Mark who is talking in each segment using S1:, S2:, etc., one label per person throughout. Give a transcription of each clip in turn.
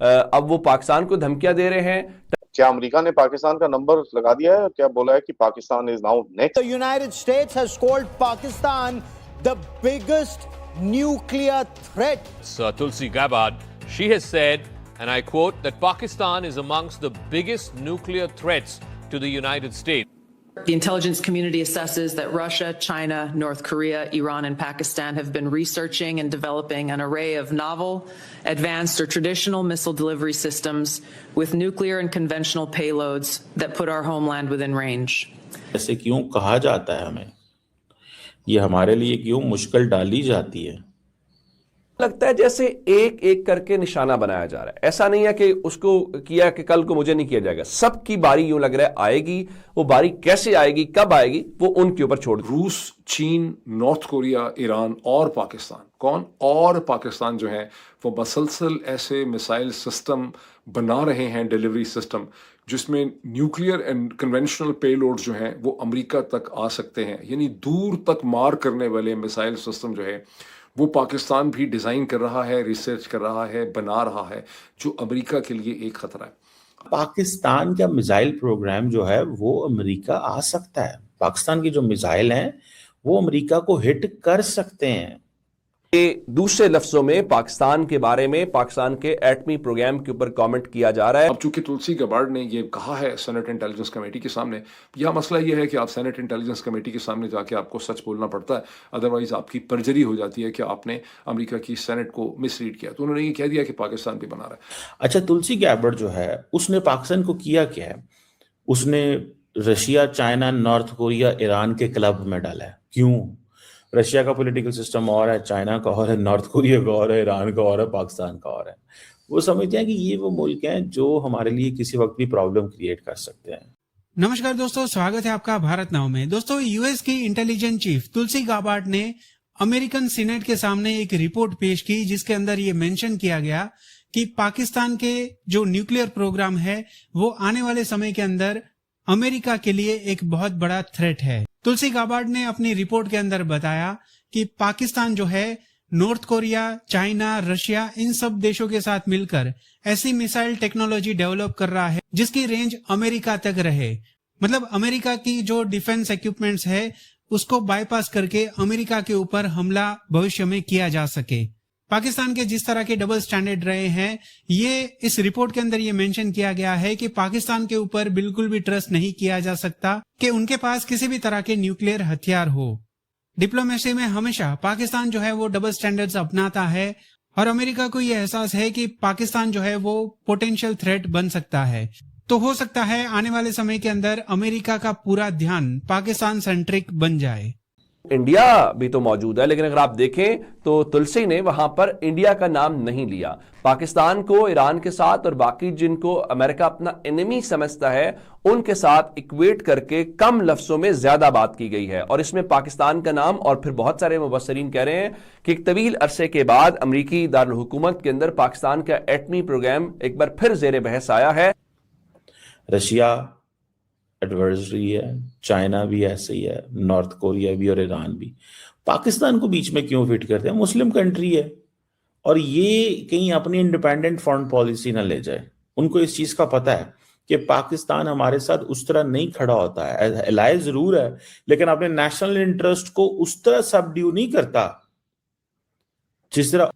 S1: अब वो पाकिस्तान को धमकियां दे रहे हैं।
S2: क्या अमेरिका ने पाकिस्तान का नंबर लगा दिया है? क्या बोला है कि Pakistan is now next?
S3: The United States has called Pakistan the biggest nuclear threat.
S4: Sir Tulsi Gabbard, she has said, and I quote, that Pakistan is amongst the biggest nuclear threats to the United States.
S5: The intelligence community assesses that Russia, China, North Korea, Iran, and Pakistan have been researching and developing an array of novel, advanced, or traditional missile delivery systems with nuclear and conventional payloads that put our homeland within range.
S6: ऐसे क्यों कहा जाता है? हमें ये हमारे लिए क्यों मुश्किल डाली जाती है?
S1: लगता है जैसे एक एक करके निशाना बनाया जा रहा है। ऐसा नहीं है कि उसको किया कि कल को मुझे नहीं किया जाएगा। सबकी बारी यूं लग रहा है आएगी। वो बारी कैसे आएगी, कब आएगी, वो उनके ऊपर छोड़।
S7: रूस, चीन, नॉर्थ कोरिया, ईरान और पाकिस्तान, कौन और पाकिस्तान जो है वो मसलसल ऐसे मिसाइल सिस्टम बना रहे हैं, डिलीवरी सिस्टम, जिसमें न्यूक्लियर एंड कन्वेंशनल पेलोड जो हैं वो अमेरिका तक आ सकते हैं। यानी दूर तक मार करने वाले मिसाइल सिस्टम जो है वो पाकिस्तान भी डिज़ाइन कर रहा है, रिसर्च कर रहा है, बना रहा है, जो अमेरिका के लिए एक खतरा है।
S6: पाकिस्तान का मिसाइल प्रोग्राम जो है वो अमेरिका आ सकता है। पाकिस्तान की जो मिसाइल हैं वो अमेरिका को हिट कर सकते हैं।
S1: दूसरे लफ्जों में पाकिस्तान के बारे में, पाकिस्तान के एटमी प्रोग्राम के ऊपर कमेंट किया जा रहा है।
S7: अब चूंकि तुलसी गबार्ड ने ये कहा है सेनेट इंटेलिजेंस कमेटी के सामने, यह मसला ये है कि आप सेनेट इंटेलिजेंस कमेटी के सामने जाके आपको सच बोलना पड़ता है, अदरवाइज आपकी परजरी हो जाती है कि आपने अमेरिका की सेनेट को मिसरीड किया। तो उन्होंने ये कह दिया कि पाकिस्तान भी बना रहा है।
S6: अच्छा, तुलसी गैबर्ड जो है उसने पाकिस्तान को किया क्या है? उसने Russia, China, north Korea, Iran के क्लब में डाला है। क्यों? रशिया का पॉलिटिकल सिस्टम और है, चाइना का और है, नॉर्थ कोरिया का और है, ईरान का और है, पाकिस्तान का और है। वो समझते हैं कि ये वो मुल्क हैं जो हमारे लिए किसी वक्त भी प्रॉब्लम क्रिएट कर सकते हैं।
S8: नमस्कार दोस्तों, स्वागत है आपका भारत नाउ में। दोस्तों, यूएस की इंटेलिजेंस चीफ तुलसी गाबार्ड ने अमेरिकन सीनेट के सामने एक रिपोर्ट पेश की, जिसके अंदर ये मेंशन किया गया कि पाकिस्तान के जो न्यूक्लियर प्रोग्राम है वो आने वाले समय के अंदर अमेरिका के लिए एक बहुत बड़ा थ्रेट है। तुलसी गाबार्ड ने अपनी रिपोर्ट के अंदर बताया कि पाकिस्तान जो है नॉर्थ कोरिया, चाइना, रशिया, इन सब देशों के साथ मिलकर ऐसी मिसाइल टेक्नोलॉजी डेवलप कर रहा है जिसकी रेंज अमेरिका तक रहे। मतलब अमेरिका की जो डिफेंस इक्विपमेंट्स है उसको बाईपास करके अमेरिका के ऊपर हमला भविष्य में किया जा सके। पाकिस्तान के जिस तरह के डबल स्टैंडर्ड रहे हैं, ये इस रिपोर्ट के अंदर ये मेंशन किया गया है कि पाकिस्तान के ऊपर बिल्कुल भी ट्रस्ट नहीं किया जा सकता कि उनके पास किसी भी तरह के न्यूक्लियर हथियार हो। डिप्लोमेसी में हमेशा पाकिस्तान जो है वो डबल स्टैंडर्ड्स अपनाता है और अमेरिका को ये एहसास है कि पाकिस्तान जो है वो पोटेंशियल थ्रेट बन सकता है। तो हो सकता है आने वाले समय के अंदर अमेरिका का पूरा ध्यान पाकिस्तान सेंट्रिक बन जाए।
S1: इंडिया भी तो मौजूद है, लेकिन अगर आप देखें तो तुलसी ने वहां पर इंडिया का नाम नहीं लिया। पाकिस्तान को ईरान के साथ और बाकी जिनको अमेरिका अपना एनिमी समझता है उनके साथ इक्वेट करके कम लफ्जों में ज्यादा बात की गई है, और इसमें पाकिस्तान का नाम, और फिर बहुत सारे मुबस्सरीन कह रहे हैं कि एक तवील अरसे के बाद अमरीकी दारुल हुकूमत के अंदर पाकिस्तान का एटमी प्रोग्राम एक बार फिर जेर बहस आया है।
S6: रशिया एडवर्सरी है, चाइना भी ऐसे ही है, नॉर्थ कोरिया भी और ईरान भी। पाकिस्तान को बीच में क्यों फिट करते हैं? मुस्लिम कंट्री है और ये कहीं अपनी इंडिपेंडेंट फॉरेन पॉलिसी ना ले जाए। उनको इस चीज का पता है कि पाकिस्तान हमारे साथ उस तरह नहीं खड़ा होता है, एलाय जरूर है लेकिन अपने नेशनल इंटरेस्ट को उस तरह सबड्यू नहीं करता जिस तरह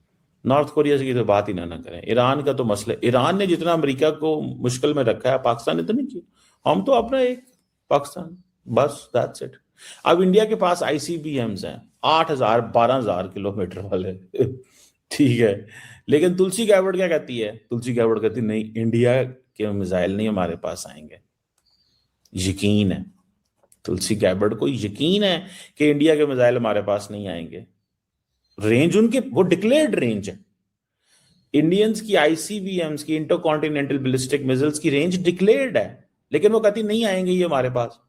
S6: नॉर्थ कोरिया की तो बात ही ना करें। ईरान का तो मसला, ईरान ने जितना अमेरिका को मुश्किल में रखा है पाकिस्तान ने तो नहीं किया। हम तो अपना एक पाकिस्तान, बस दैट्स इट। अब इंडिया के पास आईसीबीएम्स हैं 8,000 12,000 किलोमीटर वाले ठीक है, लेकिन तुलसी गैबर्ड क्या कहती है? तुलसी गैबर्ड कहती नहीं, इंडिया के मिसाइल नहीं हमारे पास आएंगे। यकीन है तुलसी गैबर्ड को, यकीन है कि इंडिया के मिसाइल हमारे पास नहीं आएंगे। रेंज उनके वो डिक्लेयर्ड रेंज है। इंडियंस की आईसीबीएम्स की, इंटरकॉन्टिनेंटल बैलिस्टिक मिसाइल्स की रेंज डिक्लेयर्ड है, लेकिन वो कहती नहीं आएंगे ये हमारे पास।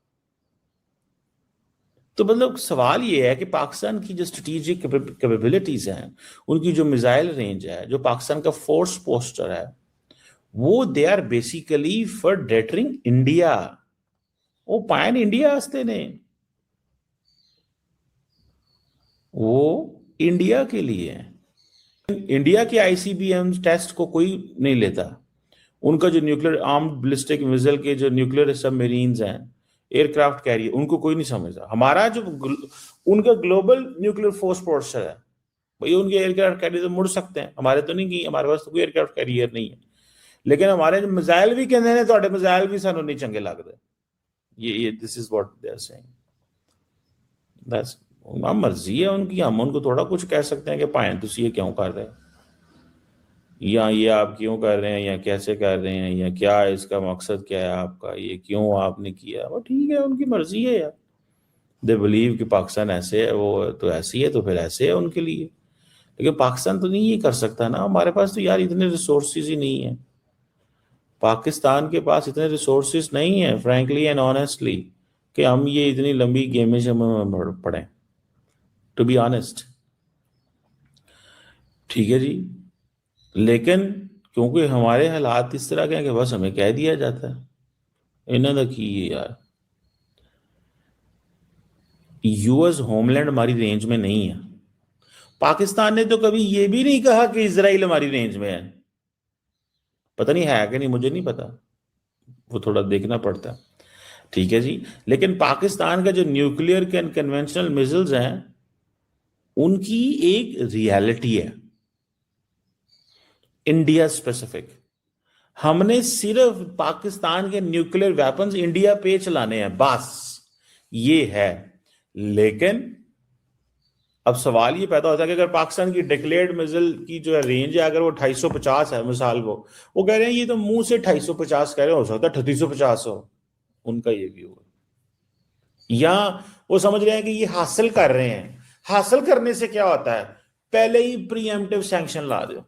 S6: तो मतलब सवाल ये है कि पाकिस्तान की जो स्ट्रेटेजिक कैपेबिलिटीज हैं, उनकी जो मिसाइल रेंज है, जो पाकिस्तान का फोर्स पोस्टर है, वो they are basically for deterring India. वो पैन इंडिया आस्ते ने, वो इंडिया के लिए है। इंडिया के आईसीबीएम टेस्ट को कोई नहीं लेता। उनका जो न्यूक्लियर आर्म्ड बैलिस्टिक मिसाइल के जो न्यूक्लियर सबमरीन्स हैं, एयरक्राफ्ट कैरियर, उनको कोई नहीं समझता। हमारा जो उनका ग्लोबल न्यूक्लियर फोर्स पोस्टर है भाई, उनके एयरक्राफ्ट कैरियर तो मुड़ सकते हैं, हमारे तो नहीं की, हमारे पास तो कोई एयरक्राफ्ट कैरियर नहीं है। लेकिन हमारे जो मिसाइल भी कहते हैं ਤੁਹਾਡੇ मिसाइल भी सानू नहीं चंगे लगते। ये this is what they are saying. That's मर्जी है उनकी, हम उनको थोड़ा कुछ कह सकते हैं कि भाई तुम ये क्यों कर रहे हैं, या ये आप क्यों कर रहे हैं, या कैसे कर रहे हैं, या क्या इसका मकसद क्या है आपका, ये क्यों आपने किया। वो ठीक है, उनकी मर्जी है यार। दे बिलीव कि पाकिस्तान ऐसे है, वो तो ऐसी है, तो फिर ऐसे है उनके लिए। लेकिन पाकिस्तान तो नहीं ये कर सकता ना। हमारे पास तो यार इतने रिसोर्सेज ही नहीं है। पाकिस्तान के पास इतने रिसोर्सेज नहीं है फ्रैंकली एंड ऑनेस्टली कि हम ये इतनी लंबी गेमें में पड़े, टू बी ऑनेस्ट। ठीक है जी, लेकिन क्योंकि हमारे हालात इस तरह के हैं कि बस हमें कह दिया जाता है इन्हों का की है यार। यूएस होमलैंड हमारी रेंज में नहीं है। पाकिस्तान ने तो कभी ये भी नहीं कहा कि इजराइल हमारी रेंज में है। पता नहीं है कि नहीं, मुझे नहीं पता, वो थोड़ा देखना पड़ता। ठीक है जी, लेकिन पाकिस्तान का जो न्यूक्लियर के कन्वेंशनल मिसाइल्स हैं उनकी एक रियलिटी है इंडिया स्पेसिफिक। हमने सिर्फ पाकिस्तान के न्यूक्लियर वेपन्स इंडिया पे चलाने हैं, बस ये है। लेकिन अब सवाल ये पैदा होता है कि अगर पाकिस्तान की डिक्लेयर्ड मिसाइल की जो रेंज है, अगर वो 250 है, मिसाल वो कह रहे हैं ये तो मुंह से 250 कह रहे हो सकता है 3850 हो, उनका ये व्यू है। या वो समझ रहे हैं कि ये हासिल कर रहे हैं। हासिल करने से क्या होता है, पहले ही प्रीएम्प्टिव सैंक्शन ला दो।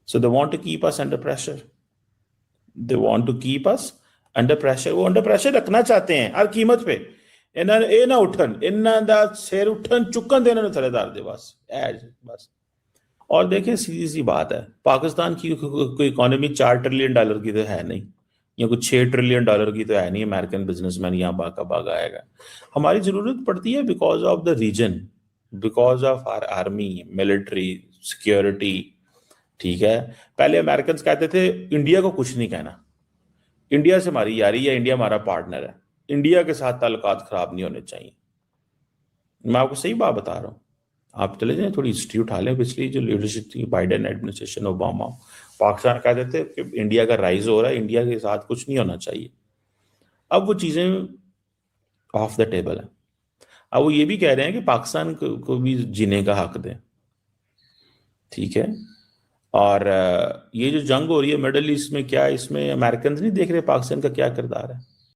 S6: So they want to keep us under pressure, they want to keep us under pressure. वो अंडर प्रेशर रखना चाहते हैं हर कीमत पे। इन्होंने ये ना उठन, इन्हों का सिर उठन चुकन देने थले डाल दे, बस बस। और देखें सीधी सी बात है, पाकिस्तान की कोई इकोनॉमी 4 ट्रिलियन डॉलर की तो है नहीं, या कुछ 6 ट्रिलियन डॉलर की तो है नहीं। अमेरिकन बिजनेसमैन यहाँ बाका बागा आएगा। हमारी जरूरत पड़ती है because of the reason, because of our army, military, security. ठीक है, पहले अमेरिकन कहते थे इंडिया को कुछ नहीं कहना, इंडिया से हमारी यारी है, इंडिया हमारा पार्टनर है, इंडिया के साथ ताल्लुकात खराब नहीं होने चाहिए। मैं आपको सही बात बता रहा हूँ, आप चले जाएं थोड़ी हिस्ट्री उठा लें। पिछली जो लीडरशिप थी, बाइडेन एडमिनिस्ट्रेशन, ओबामा, पाकिस्तान कहते थे कि इंडिया का राइज हो रहा है, इंडिया के साथ कुछ नहीं होना चाहिए। अब वो चीजें ऑफ द टेबल है। अब वो ये भी कह रहे हैं कि पाकिस्तान को भी जीने का हक दें। ठीक है, और ये जो जंग हो रही है मिडल ईस्ट में, क्या इसमें अमेरिकन नहीं देख रहे पाकिस्तान का क्या किरदार है?